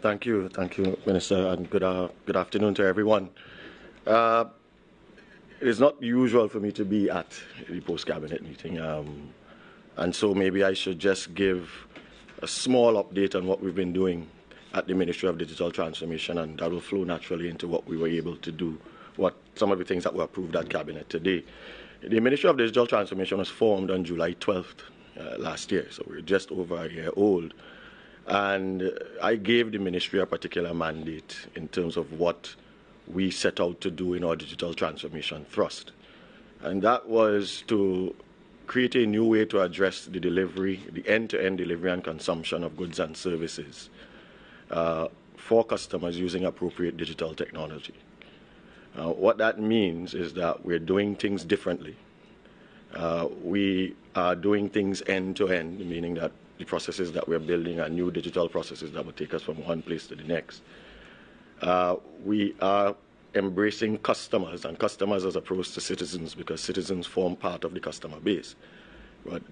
Thank you, Minister, and good afternoon to everyone. It is not usual for me to be at the post-cabinet meeting, and so maybe I should just give a small update on what we've been doing at the Ministry of Digital Transformation, and that will flow naturally into what we were able to do, some of the things that were approved at Cabinet today. The Ministry of Digital Transformation was formed on July 12th last year, so we're just over a year old. And I gave the ministry a particular mandate in terms of what we set out to do in our digital transformation thrust. And that was to create a new way to address the delivery, the end-to-end delivery and consumption of goods and services for customers using appropriate digital technology. What that means is that we're doing things differently. We are doing things end-to-end, meaning that the processes that we're building are new digital processes that will take us from one place to the next. We are embracing customers, and customers as opposed to citizens, because citizens form part of the customer base. But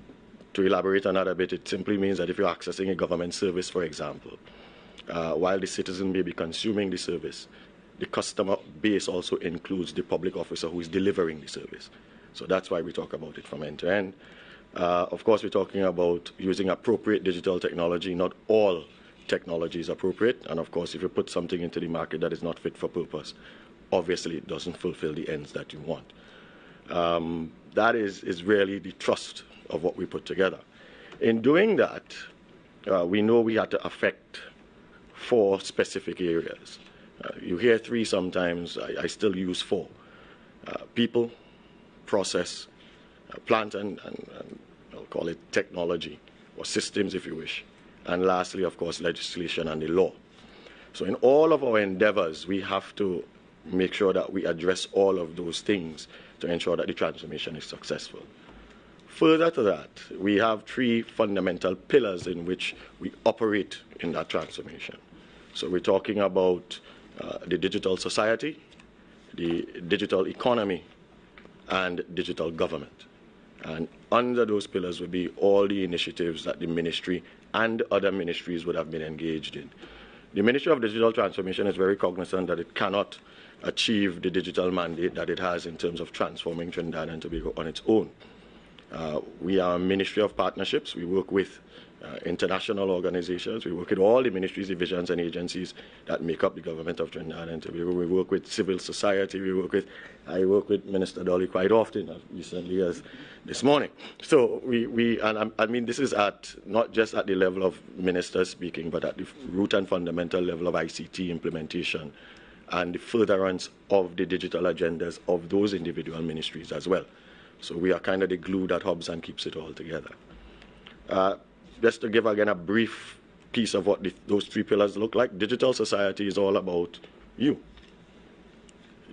to elaborate on that a bit, it simply means that if you're accessing a government service, for example, while the citizen may be consuming the service, the customer base also includes the public officer who is delivering the service. So that's why we talk about it from end to end. Of course, we're talking about using appropriate digital technology. Not all technology is appropriate. And of course, if you put something into the market that is not fit for purpose, obviously it doesn't fulfill the ends that you want. That is really the thrust of what we put together. In doing that, we know we had to affect 4 specific areas. You hear 3 sometimes, I still use 4. People, process, plant and I'll call it technology, or systems if you wish. And lastly, of course, legislation and the law. So in all of our endeavors, we have to make sure that we address all of those things to ensure that the transformation is successful. Further to that, we have 3 fundamental pillars in which we operate in that transformation. So we're talking about the digital society, the digital economy, and digital government. And under those pillars would be all the initiatives that the ministry and other ministries would have been engaged in. The Ministry of Digital Transformation is very cognizant that it cannot achieve the digital mandate that it has in terms of transforming Trinidad and Tobago on its own. We are a ministry of partnerships. We work with international organizations. We work with all the ministries, divisions, and agencies that make up the government of Trinidad and Tobago. We work with civil society. I work with Minister Dolly quite often, as recently as this morning. So I mean, this is not just at the level of ministers speaking, but at the root and fundamental level of ICT implementation and the furtherance of the digital agendas of those individual ministries as well. So we are kind of the glue that hubs and keeps it all together. Just to give again a brief piece of what those 3 pillars look like, digital society is all about you.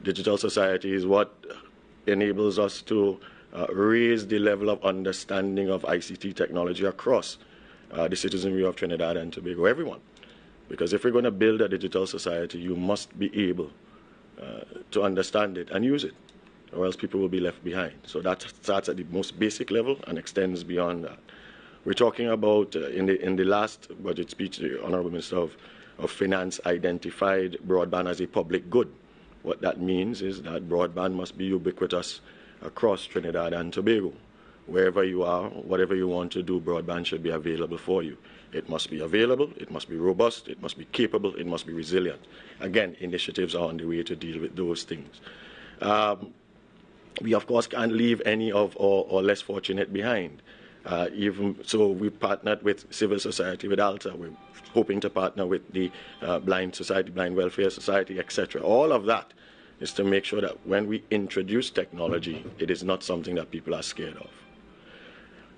Digital society is what enables us to raise the level of understanding of ICT technology across the citizenry of Trinidad and Tobago, everyone. Because if we're going to build a digital society, you must be able to understand it and use it, or else people will be left behind. So that starts at the most basic level and extends beyond that. We're talking about, in the last budget speech, the Honourable Minister of Finance identified broadband as a public good. What that means is that broadband must be ubiquitous across Trinidad and Tobago. Wherever you are, whatever you want to do, broadband should be available for you. It must be available, it must be robust, it must be capable, it must be resilient. Again, initiatives are on the way to deal with those things. We, of course, can't leave any of our less fortunate behind. Even so, we partnered with civil society, with ALTA. We're hoping to partner with the Blind Society, Blind Welfare Society, etc. All of that is to make sure that when we introduce technology, it is not something that people are scared of.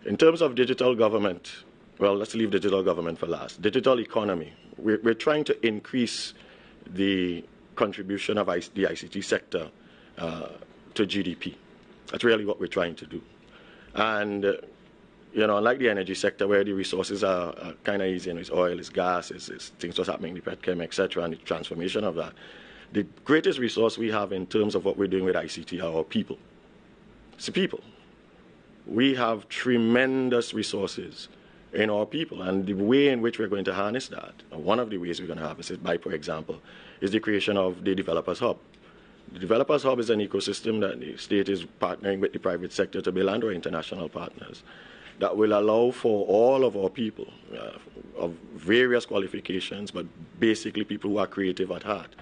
In terms of digital government, well, let's leave digital government for last. Digital economy. We're trying to increase the contribution of the ICT sector to GDP. That's really what we're trying to do. And you know, unlike the energy sector where the resources are kind of easy, and it's oil, it's gas, it's things just happening in the petchem, etc., and the transformation of that. The greatest resource we have in terms of what we're doing with ICT are our people. It's the people. We have tremendous resources in our people. And the way in which we're going to harness that, one of the ways we're going to harness it by, for example, is the creation of the Developers Hub. The Developers Hub is an ecosystem that the state is partnering with the private sector to build, and our international partners, that will allow for all of our people of various qualifications, but basically people who are creative at heart,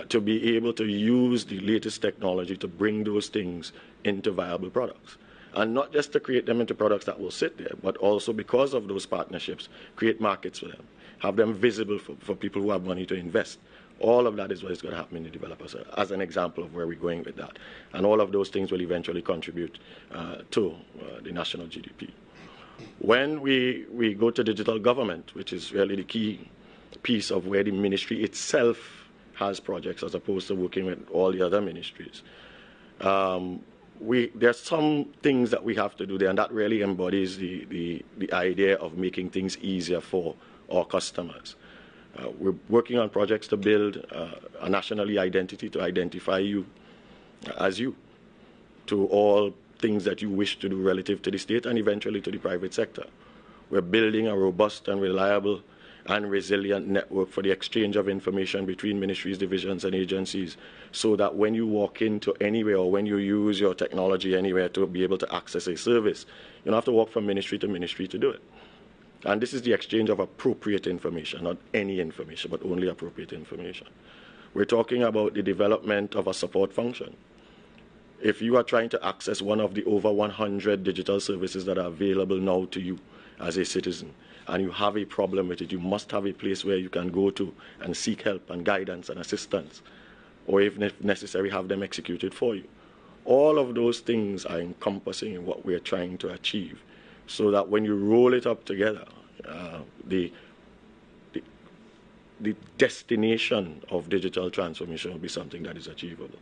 to be able to use the latest technology to bring those things into viable products. And not just to create them into products that will sit there, but also, because of those partnerships, create markets for them, have them visible for people who have money to invest. All of that is what is going to happen in the developers, as an example of where we're going with that. And all of those things will eventually contribute to the national GDP. When we go to digital government, which is really the key piece of where the ministry itself has projects as opposed to working with all the other ministries, there's some things that we have to do there, and that really embodies the idea of making things easier for our customers. We're working on projects to build a national identity, to identify you as you, to all things that you wish to do relative to the state and eventually to the private sector. We're building a robust and reliable and resilient network for the exchange of information between ministries, divisions, and agencies, so that when you walk into anywhere or when you use your technology anywhere to be able to access a service, you don't have to walk from ministry to do it. And this is the exchange of appropriate information, not any information, but only appropriate information. We're talking about the development of a support function. If you are trying to access one of the over 100 digital services that are available now to you as a citizen, and you have a problem with it, you must have a place where you can go to and seek help and guidance and assistance, or if necessary, have them executed for you. All of those things are encompassing in what we're trying to achieve, so that when you roll it up together, the destination of digital transformation will be something that is achievable.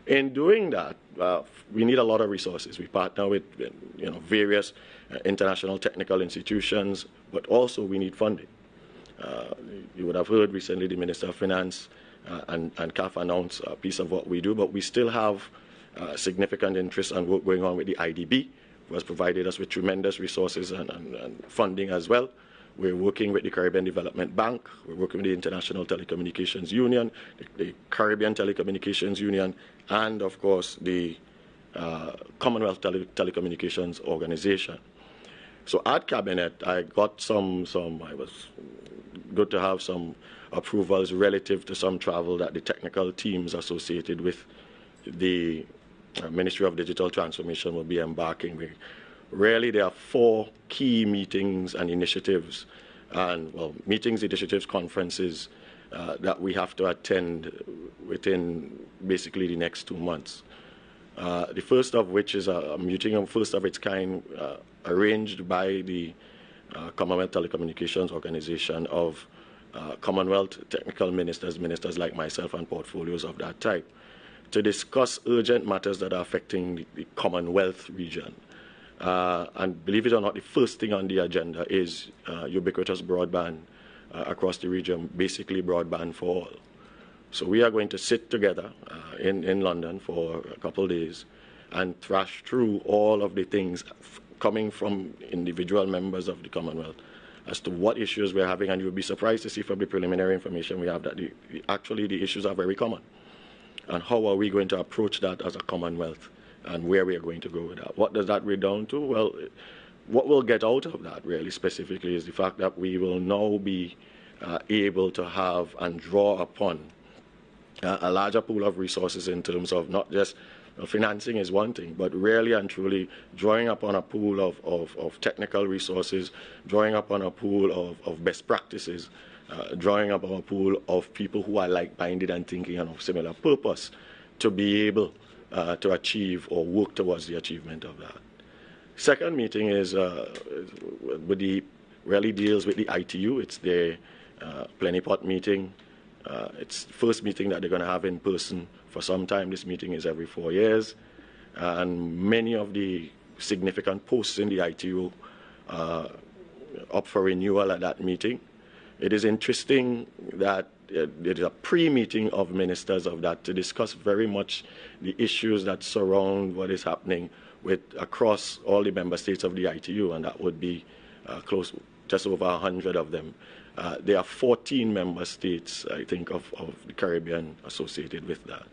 In doing that, we need a lot of resources. We partner with various international technical institutions, but also we need funding. You would have heard recently the Minister of Finance and CAF announce a piece of what we do, but we still have significant interest and work going on with the IDB, who has provided us with tremendous resources and funding as well. We're working with the Caribbean Development Bank. We're working with the International Telecommunications Union, the Caribbean Telecommunications Union, and of course the Commonwealth Telecommunications Organization. So at Cabinet, I got I was good to have some approvals relative to some travel that the technical teams associated with the Ministry of Digital Transformation will be embarking with. Really, there are 4 key meetings and initiatives, meetings, initiatives, conferences that we have to attend within basically the next 2 months. The first of which is a meeting, first of its kind, arranged by the Commonwealth Telecommunications Organization of Commonwealth technical ministers like myself and portfolios of that type, to discuss urgent matters that are affecting the Commonwealth region. And believe it or not, the first thing on the agenda is ubiquitous broadband across the region, basically broadband for all. So we are going to sit together in London for a couple of days and thrash through all of the things coming from individual members of the Commonwealth as to what issues we're having. And you'll be surprised to see from the preliminary information we have that actually the issues are very common. And how are we going to approach that as a Commonwealth, and where we are going to go with that? What does that redound to? Well, what we'll get out of that really specifically is the fact that we will now be able to have and draw upon a larger pool of resources in terms of not just financing is one thing, but really and truly drawing upon a pool of technical resources, drawing upon a pool of best practices, drawing upon a pool of people who are like-minded and thinking and of similar purpose to be able to achieve or work towards the achievement of that. Second meeting is really deals with the ITU. It's their plenipot meeting. It's the first meeting that they're going to have in person for some time. This meeting is every 4 years. And many of the significant posts in the ITU up for renewal at that meeting. It is interesting that there is a pre-meeting of ministers of that to discuss very much the issues that surround what is happening across all the member states of the ITU, and that would be just over 100 of them. There are 14 member states, I think, of the Caribbean associated with that.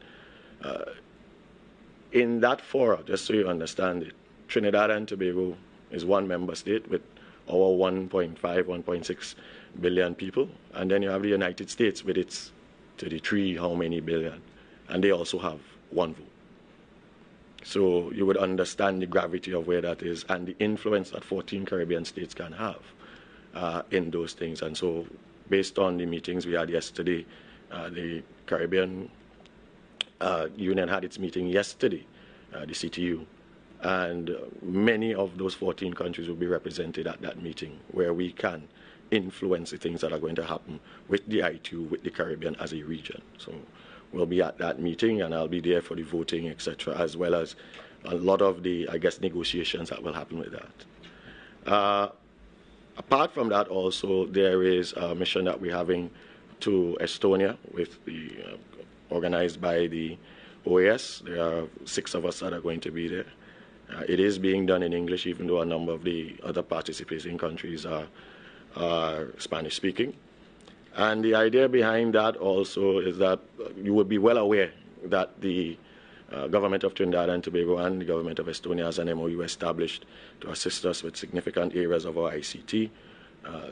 In that forum, just so you understand it, Trinidad and Tobago is one member state with our 1.5, 1.6 billion people. And then you have the United States with its 33 how many billion. And they also have one vote. So you would understand the gravity of where that is and the influence that 14 Caribbean states can have in those things. And so based on the meetings we had yesterday, the Caribbean Union had its meeting yesterday, the CTU, and many of those 14 countries will be represented at that meeting where we can influence the things that are going to happen with the ITU, with the Caribbean as a region. So we'll be at that meeting and I'll be there for the voting, etc., as well as a lot of the, I guess, negotiations that will happen with that. Apart from that also, there is a mission that we're having to Estonia with the organized by the OAS. There are 6 of us that are going to be there. It is being done in English, even though a number of the other participating countries are Spanish-speaking. And the idea behind that also is that you would be well aware that the government of Trinidad and Tobago and the government of Estonia has an MOU established to assist us with significant areas of our ICT.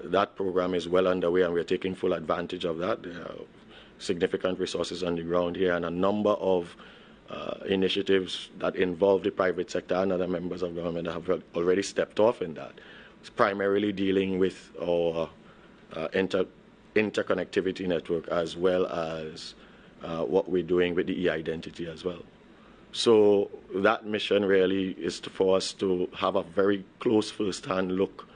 That program is well underway and we're taking full advantage of that. There are significant resources on the ground here and a number of initiatives that involve the private sector and other members of government that have already stepped off in that. It's primarily dealing with our interconnectivity network as well as what we're doing with the e-identity as well. So that mission really is for us to have a very close first-hand look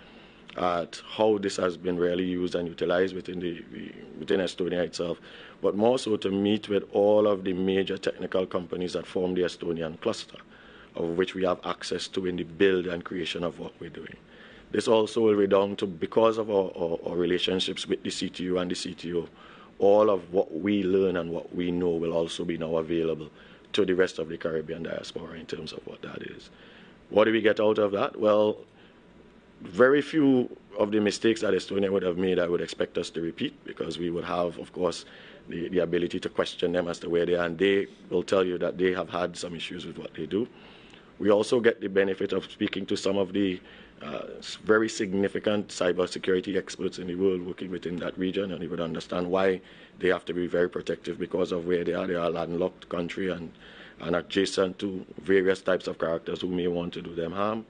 at how this has been really used and utilized within Estonia itself, but more so to meet with all of the major technical companies that form the Estonian cluster, of which we have access to in the build and creation of what we're doing. This also will redound to, because of our relationships with the CTU and the CTO, all of what we learn and what we know will also be now available to the rest of the Caribbean diaspora in terms of what that is. What do we get out of that? Well, very few of the mistakes that Estonia would have made I would expect us to repeat, because we would have, of course, the ability to question them as to where they are, and they will tell you that they have had some issues with what they do. We also get the benefit of speaking to some of the very significant cybersecurity experts in the world working within that region, and you would understand why they have to be very protective because of where they are. They are a landlocked country and adjacent to various types of characters who may want to do them harm.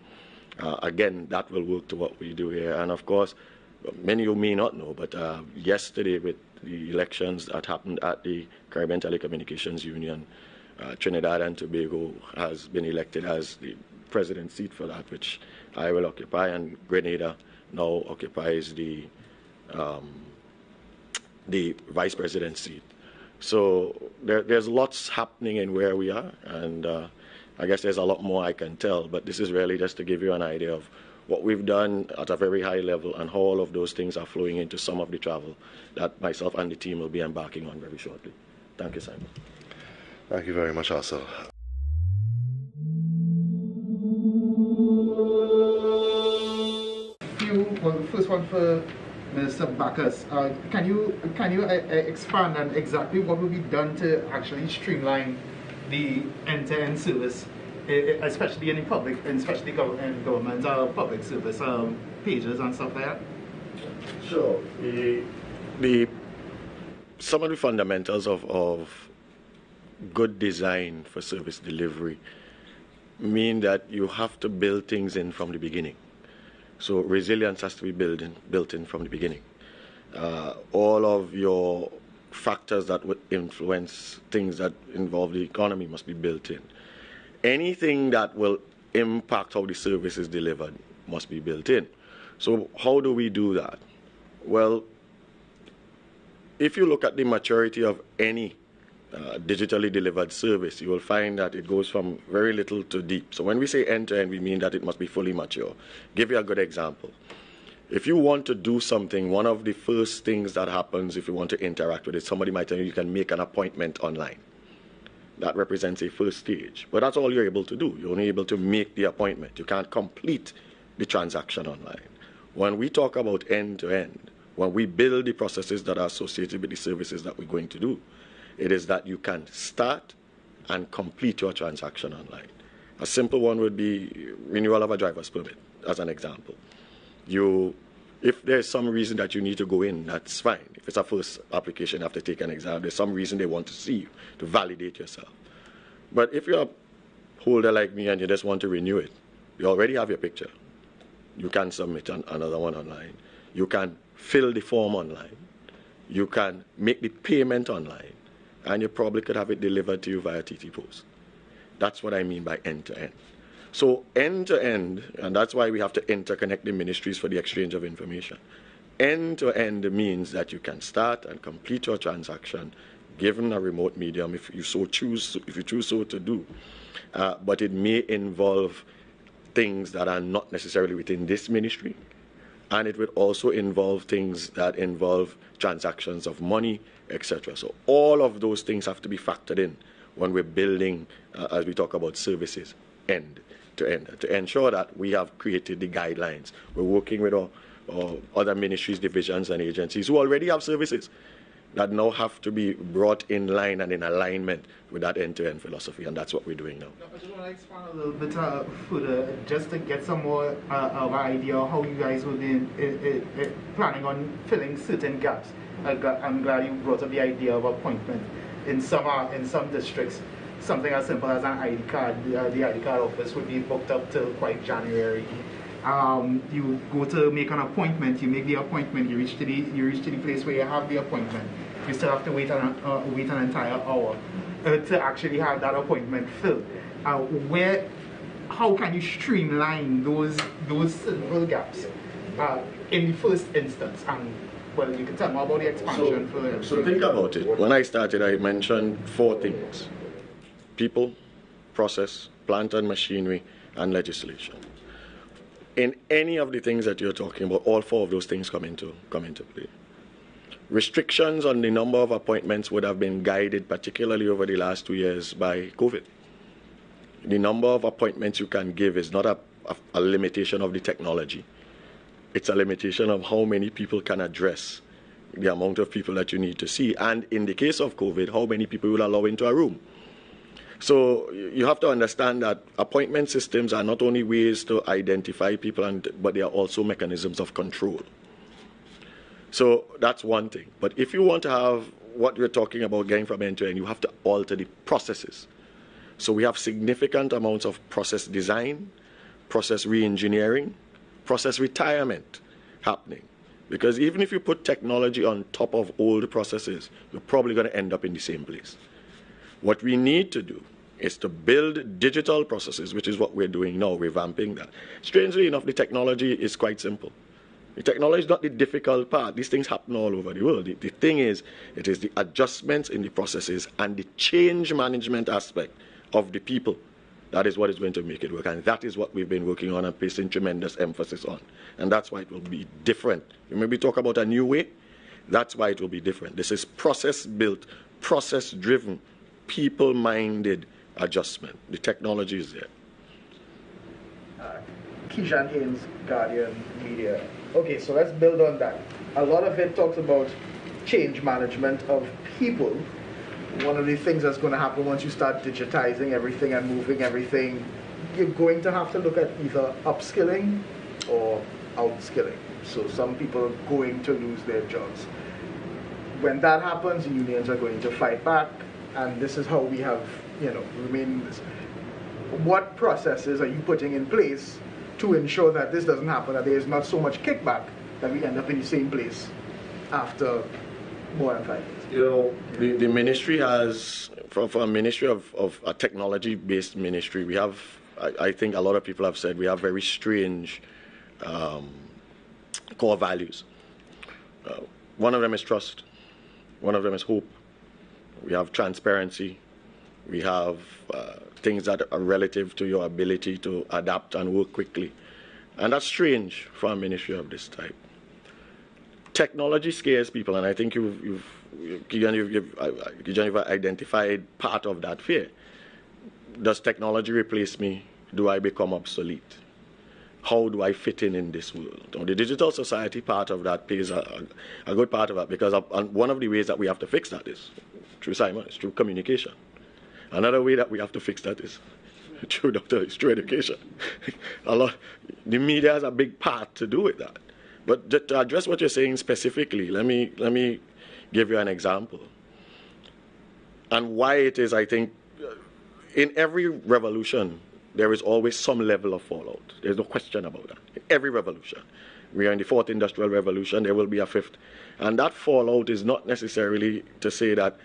Again, that will work to what we do here. And of course, many of you may not know, but yesterday with the elections that happened at the Caribbean Telecommunications Union, Trinidad and Tobago has been elected as the president's seat for that, which I will occupy, and Grenada now occupies the vice president's seat. So there's lots happening in where we are, and I guess there's a lot more I can tell, but this is really just to give you an idea of what we've done at a very high level and how all of those things are flowing into some of the travel that myself and the team will be embarking on very shortly. Thank you, Simon. Thank you very much, Hassel. Well, the first one for Mr. Bacchus. Can you expand on exactly what will be done to actually streamline the end-to-end service, especially in the public, and especially in government public service pages and stuff like that? Sure. Some of the fundamentals of good design for service delivery mean that you have to build things in from the beginning. So resilience has to be built in from the beginning. All of your factors that would influence things that involve the economy must be built in. Anything that will impact how the service is delivered must be built in. So how do we do that? Well, if you look at the maturity of any digitally delivered service, you will find that it goes from very little to deep. So when we say end-to-end, we mean that it must be fully mature. Give you a good example. If you want to do something, one of the first things that happens if you want to interact with it, somebody might tell you you can make an appointment online. That represents a first stage. But that's all you're able to do. You're only able to make the appointment. You can't complete the transaction online. When we talk about end-to-end, when we build the processes that are associated with the services that we're going to do, it is that you can start and complete your transaction online. A simple one would be renewal of a driver's permit, as an example. If there's some reason that you need to go in, that's fine. If it's a first application, you have to take an exam. There's some reason they want to see you to validate yourself. But if you're a holder like me and you just want to renew it, you already have your picture. You can submit another one online. You can fill the form online. You can make the payment online. And you probably could have it delivered to you via TT Post. That's what I mean by end-to-end. So end-to-end, and that's why we have to interconnect the ministries for the exchange of information. End-to-end means that you can start and complete your transaction given a remote medium if you choose so to do. But it may involve things that are not necessarily within this ministry. And it would also involve things that involve transactions of money, etc. So all of those things have to be factored in when we're building, as we talk about services, end-to-end, to ensure that we have created the guidelines. We're working with our other ministries, divisions, and agencies who already have services that now have to be brought in line and in alignment with that end-to-end philosophy, and that's what we're doing now. I just want to expand a little bit further, just to get some more of an idea of how you guys will be planning on filling certain gaps. I'm glad you brought up the idea of appointment. In some districts, something as simple as an ID card, the ID card office would be booked up till quite January. You go to make an appointment, you make the appointment, you reach to the place where you have the appointment. You still have to wait an entire hour to actually have that appointment filled. How can you streamline those simple gaps in the first instance? And well, you can tell more about the expansion. So think about it. When I started, I mentioned 4 things: people, process, plant and machinery, and legislation. In any of the things that you're talking about, all 4 of those things come into play. Restrictions on the number of appointments would have been guided, particularly over the last 2 years, by COVID. The number of appointments you can give is not a limitation of the technology. It's a limitation of how many people can address the amount of people that you need to see. And in the case of COVID, how many people will allow into a room. So you have to understand that appointment systems are not only ways to identify people, but they are also mechanisms of control. So that's one thing. But if you want to have what we're talking about getting from end to end, you have to alter the processes. So we have significant amounts of process design, process re-engineering, process retirement happening. Because even if you put technology on top of old processes, you're probably going to end up in the same place. What we need to do is to build digital processes, which is what we're doing now, revamping that. Strangely enough, the technology is quite simple. The technology is not the difficult part. These things happen all over the world. The thing is, it is the adjustments in the processes and the change management aspect of the people. That is what is going to make it work. And that is what we've been working on and placing tremendous emphasis on. And that's why it will be different. You maybe talk about a new way. That's why it will be different. This is process-built, process-driven, people-minded adjustment. The technology is there. Keishan Haynes, Guardian Media. Okay, so let's build on that. A lot of it talks about change management of people. One of the things that's going to happen once you start digitizing everything and moving everything, you're going to have to look at either upskilling or outskilling. So some people are going to lose their jobs. When that happens, unions are going to fight back, and this is how we have, remain in this. What processes are you putting in place to ensure that this doesn't happen, that there is not so much kickback that we end up in the same place after more than 5 years? The ministry has, for a ministry of a technology-based ministry, we have, I think a lot of people have said, we have very strange core values. One of them is trust. One of them is hope. We have transparency. We have things that are relative to your ability to adapt and work quickly. And that's strange for a ministry of this type. Technology scares people, and I think you've identified part of that fear. Does technology replace me? Do I become obsolete? how do I fit in this world? Now, the digital society part of that plays a good part of that, because one of the ways that we have to fix that is through Simon, it's through communication. Another way that we have to fix that is through through education. The media has a big part to do with that. But to address what you're saying specifically, let me give you an example. And why it is, I think, in every revolution, there is always some level of fallout. There's no question about that. In every revolution. We are in the 4th Industrial Revolution, there will be a 5th. And that fallout is not necessarily to say that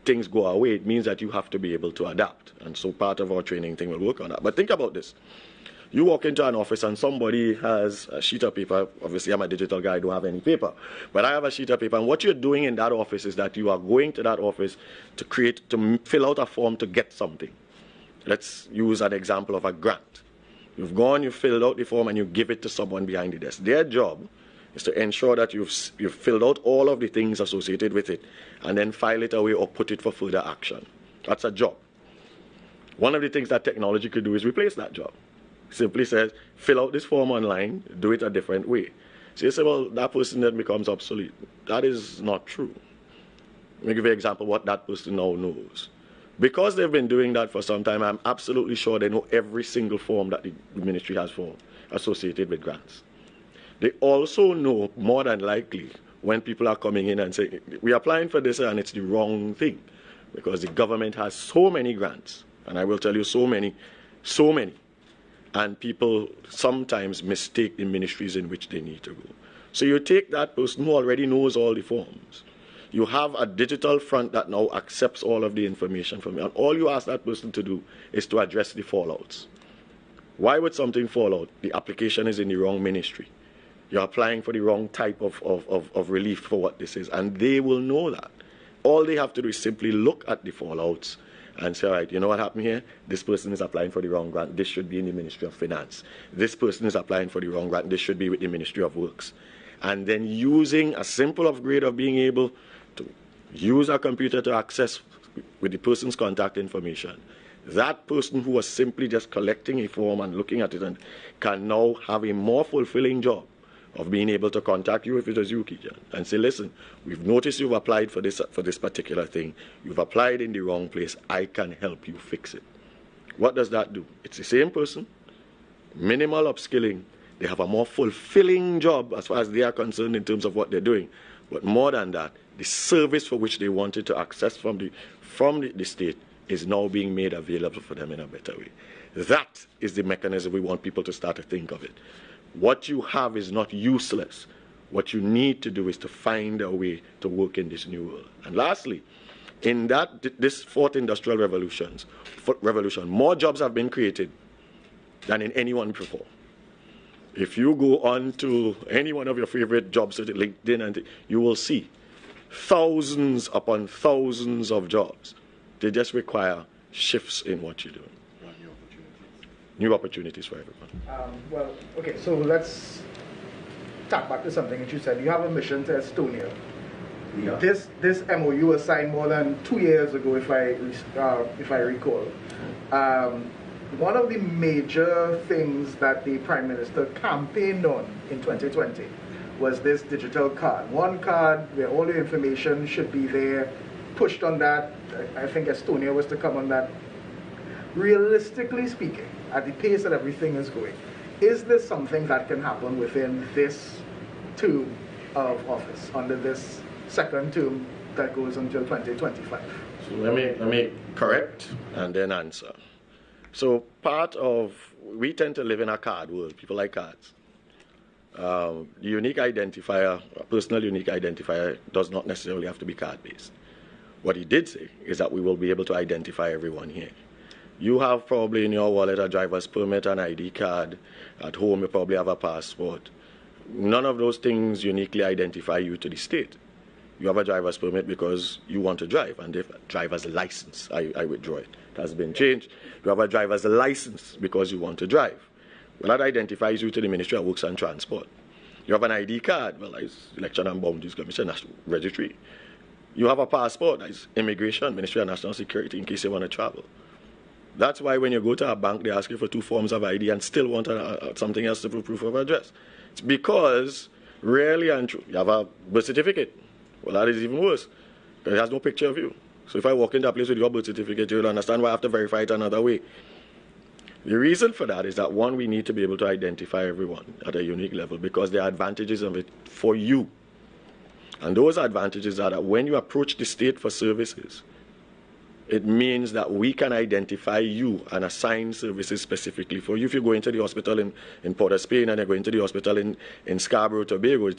things go away. It means that you have to be able to adapt. And so part of our training thing will work on that. But think about this. You walk into an office and somebody has a sheet of paper. Obviously, I'm a digital guy, I don't have any paper. But I have a sheet of paper. And what you're doing in that office is that you are going to that office to fill out a form to get something. Let's use an example of a grant. You've gone, you filled out the form, and you give it to someone behind the desk. Their job is to ensure that you've filled out all of the things associated with it, and then file it away or put it for further action. That's a job. One of the things that technology could do is replace that job. Simply says, fill out this form online, do it a different way. So you say, well, that person then becomes obsolete. That is not true. Let me give you an example of what that person now knows. Because they've been doing that for some time, I'm absolutely sure they know every single form that the ministry has for associated with grants. They also know, more than likely, when people are coming in and saying, we're applying for this and it's the wrong thing. Because the government has so many grants, and I will tell you so many, and people sometimes mistake the ministries in which they need to go. So you take that person who already knows all the forms. You have a digital front that now accepts all of the information from you. And all you ask that person to do is to address the fallouts. Why would something fall out? The application is in the wrong ministry. You're applying for the wrong type of relief for what this is. And they will know that. All they have to do is simply look at the fallouts and say, all right, you know what happened here? This person is applying for the wrong grant. This should be in the Ministry of Finance. This person is applying for the wrong grant. This should be with the Ministry of Works. And then using a simple upgrade of being able to use a computer to access with the person's contact information, that person who was simply just collecting a form and looking at it and can now have a more fulfilling job of being able to contact you if it was you, Kijan, and say, listen, we've noticed you've applied for this particular thing. You've applied in the wrong place. I can help you fix it. What does that do? It's the same person, minimal upskilling. They have a more fulfilling job as far as they are concerned in terms of what they're doing. But more than that, the service for which they wanted to access from the state is now being made available for them in a better way. That is the mechanism we want people to start to think of it. What you have is not useless. What you need to do is to find a way to work in this new world. And lastly, in this 4th Industrial Revolution, more jobs have been created than in any one before. If you go on to any one of your favorite jobs, LinkedIn, and you will see thousands upon thousands of jobs. They just require shifts in what you're doing. New opportunities for everyone. Well, okay, so let's tap back to something that you said. You have a mission to Estonia. Yeah. This MOU was signed more than 2 years ago, if I recall. One of the major things that the Prime Minister campaigned on in 2020 was this digital card. One card where all the information should be there, pushed on that. I think Estonia was to come on that. Realistically speaking, at the pace that everything is going, is this something that can happen within this term of office, under this second term that goes until 2025? So let me correct and then answer. So we tend to live in a card world. People like cards. The unique identifier, a personal unique identifier, does not necessarily have to be card-based. What he did say is that we will be able to identify everyone here. You have probably in your wallet a driver's permit, an ID card. At home, you probably have a passport. None of those things uniquely identify you to the state. You have a driver's permit because you want to drive, and if a driver's license, I withdraw it. It has been changed. You have a driver's license because you want to drive. Well, that identifies you to the Ministry of Works and Transport. You have an ID card, well, it's Election and Boundaries Commission, National Registry. You have a passport, that's Immigration, Ministry of National Security, in case you want to travel. That's why when you go to a bank, they ask you for 2 forms of ID and still want something else to proof of address. It's because, rarely and truly, you have a birth certificate. Well, that is even worse, because it has no picture of you. So if I walk into a place with your birth certificate, you'll understand why I have to verify it another way. The reason for that is that, one, we need to be able to identify everyone at a unique level, because there are advantages of it for you. And those advantages are that when you approach the state for services, it means that we can identify you and assign services specifically for you. If you go into the hospital in Port of Spain and you're going to the hospital in Scarborough, Tobago,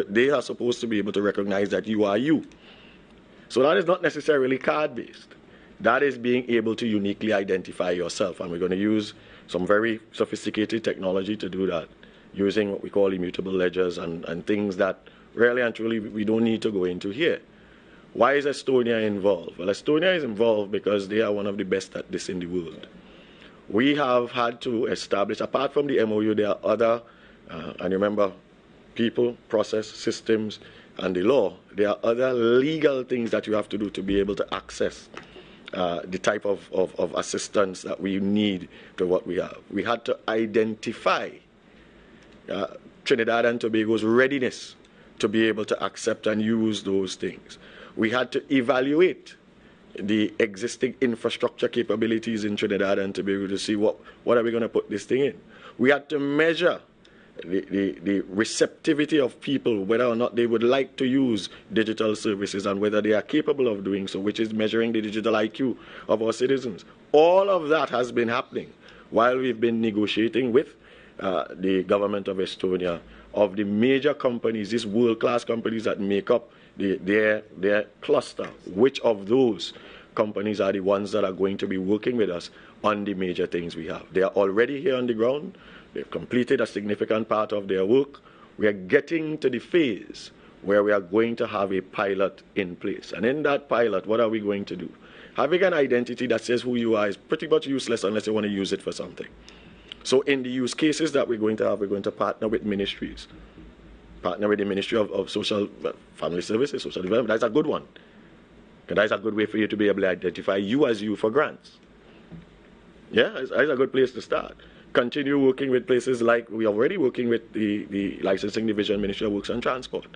they are supposed to be able to recognize that you are you. So that is not necessarily card-based. That is being able to uniquely identify yourself. And we're going to use some very sophisticated technology to do that, using what we call immutable ledgers and things that really and truly we don't need to go into here. Why is Estonia involved? Well, Estonia is involved because they are one of the best at this in the world. We have had to establish, apart from the MOU, there are other, and remember, people, process, systems, and the law. There are other legal things that you have to do to be able to access the type of assistance that we need to what we have. We had to identify Trinidad and Tobago's readiness to be able to accept and use those things. We had to evaluate the existing infrastructure capabilities in Trinidad and Tobago to see what are we going to put this thing in. We had to measure the receptivity of people, whether or not they would like to use digital services and whether they are capable of doing so, which is measuring the digital IQ of our citizens. All of that has been happening while we've been negotiating with the government of Estonia, of the major companies, these world-class companies that make up their cluster. Which of those companies are the ones that are going to be working with us on the major things we have? They are already here on the ground. They've completed a significant part of their work. We are getting to the phase where we are going to have a pilot in place. And in that pilot, what are we going to do? Having an identity that says who you are is pretty much useless unless you want to use it for something. So in the use cases that we're going to have, we're going to partner with ministries. Partner with the Ministry of Social Family Services, Social Development. That's a good one. That's a good way for you to be able to identify you as you for grants. Yeah, that's a good place to start. Continue working with places like we're already working with the Licensing Division, Ministry of Works and Transport.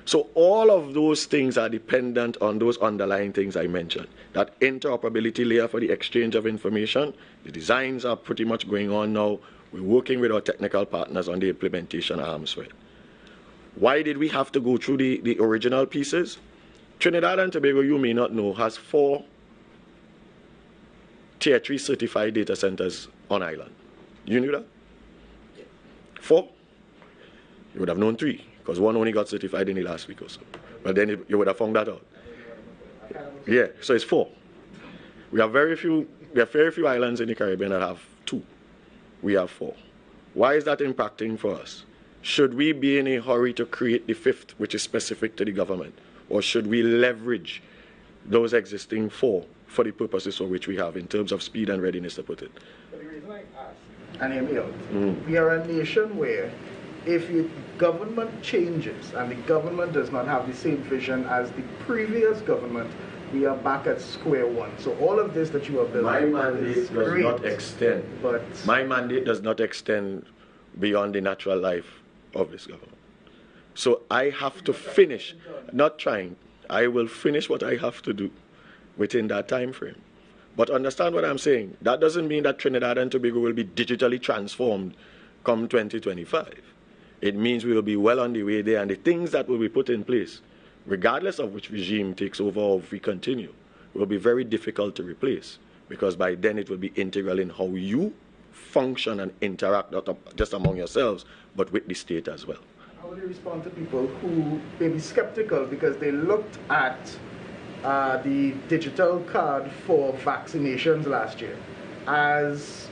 So all of those things are dependent on those underlying things I mentioned. That interoperability layer for the exchange of information, the designs are pretty much going on now. We're working with our technical partners on the implementation arms race. Why did we have to go through the original pieces? Trinidad and Tobago, you may not know, has 4 Tier 3 certified data centers on island. You knew that? 4? You would have known 3, because 1 only got certified in the last week or so. But then you would have found that out. Yeah, so it's 4. There are very few islands in the Caribbean that have 2. We have 4. Why is that impacting for us? Should we be in a hurry to create the 5th, which is specific to the government? Or should we leverage those existing 4 for the purposes for which we have in terms of speed and readiness to put it? But the reason I ask, and hear me out, we are a nation where if the government changes and the government does not have the same vision as the previous government, we are back at square one. So all of this that you are building, My mandate does not extend. But my mandate does not extend beyond the natural life of this government. So I have to finish, not trying, I will finish what I have to do within that time frame. But understand what I'm saying. That doesn't mean that Trinidad and Tobago will be digitally transformed come 2025. It means we will be well on the way there, and the things that will be put in place, regardless of which regime takes over or if we continue, will be very difficult to replace, because by then it will be integral in how you function and interact, not just among yourselves, but with the state as well. How would you respond to people who may be skeptical because they looked at the digital card for vaccinations last year as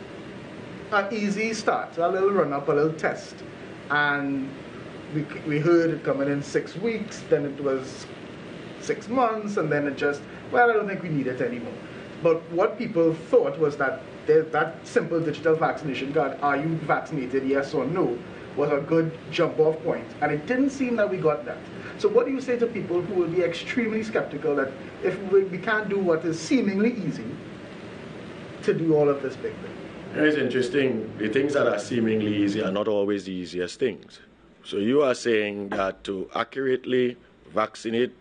an easy start, a little run-up, a little test, and we heard it coming in 6 weeks, then it was 6 months, and then it just, well, I don't think we need it anymore. But what people thought was that that simple digital vaccination card, are you vaccinated, yes or no, was a good jump-off point. And it didn't seem that we got that. So what do you say to people who will be extremely skeptical that if we can't do what is seemingly easy, to do all of this big thing? It's interesting. The things that are seemingly easy are not always the easiest things. So you are saying that to accurately vaccinate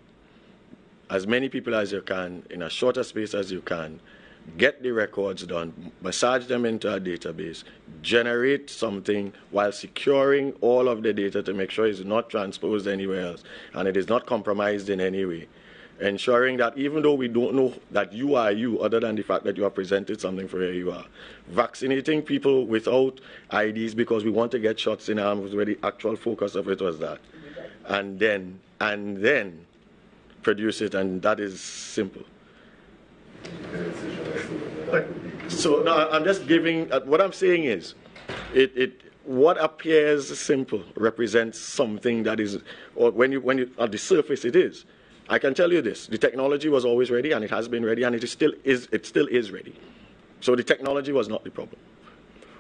as many people as you can in a shorter space as you can, get the records done, massage them into a database, generate something while securing all of the data to make sure it's not transposed anywhere else and it is not compromised in any way. Ensuring that even though we don't know that you are you, other than the fact that you have presented something for where you are, vaccinating people without IDs because we want to get shots in arms where the actual focus of it was that, and then produce it, and that is simple. So no, I'm just giving. What I'm saying is, what appears simple represents something that is, or when you on the surface it is. I can tell you this: the technology was always ready, and it has been ready, and it still is ready. So the technology was not the problem.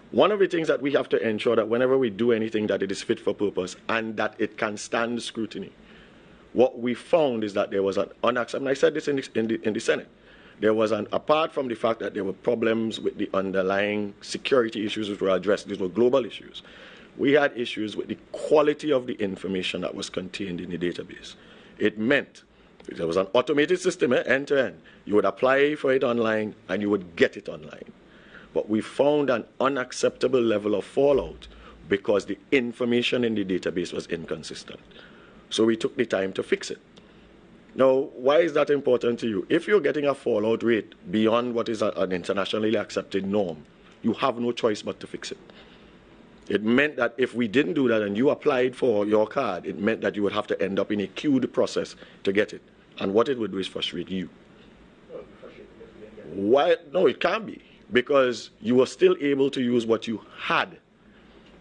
One of the things that we have to ensure that whenever we do anything, that it is fit for purpose and that it can stand scrutiny. What we found is that there was an unacceptable. I said this in the Senate. There was apart from the fact that there were problems with the underlying security issues which were addressed, these were global issues. We had issues with the quality of the information that was contained in the database. It meant there was an automated system, end to end. You would apply for it online and you would get it online. But we found an unacceptable level of fallout because the information in the database was inconsistent. So we took the time to fix it. Now, why is that important to you? If you're getting a fallout rate beyond what is an internationally accepted norm, you have no choice but to fix it. It meant that if we didn't do that and you applied for your card, it meant that you would have to end up in a queued process to get it. And what it would do is frustrate you. Why? No, it can't be. Because you were still able to use what you had,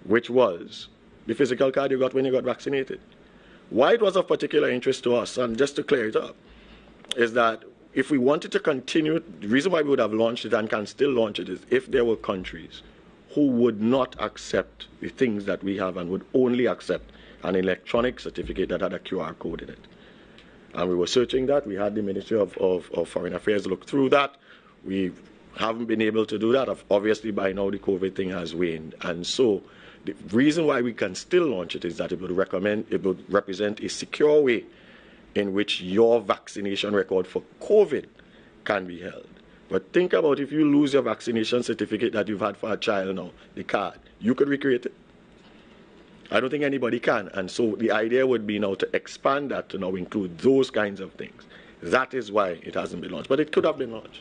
which was the physical card you got when you got vaccinated. Why it was of particular interest to us, and just to clear it up, is that if we wanted to continue, the reason why we would have launched it and can still launch it is if there were countries who would not accept the things that we have and would only accept an electronic certificate that had a QR code in it. And we were searching that. We had the Ministry of Foreign Affairs look through that. We haven't been able to do that. Obviously, by now the COVID thing has waned. And so the reason why we can still launch it is that it would represent a secure way in which your vaccination record for COVID can be held. But think about if you lose your vaccination certificate that you've had for a child now, the card, you could recreate it. I don't think anybody can. And so the idea would be now to expand that to now include those kinds of things. That is why it hasn't been launched. But it could have been launched.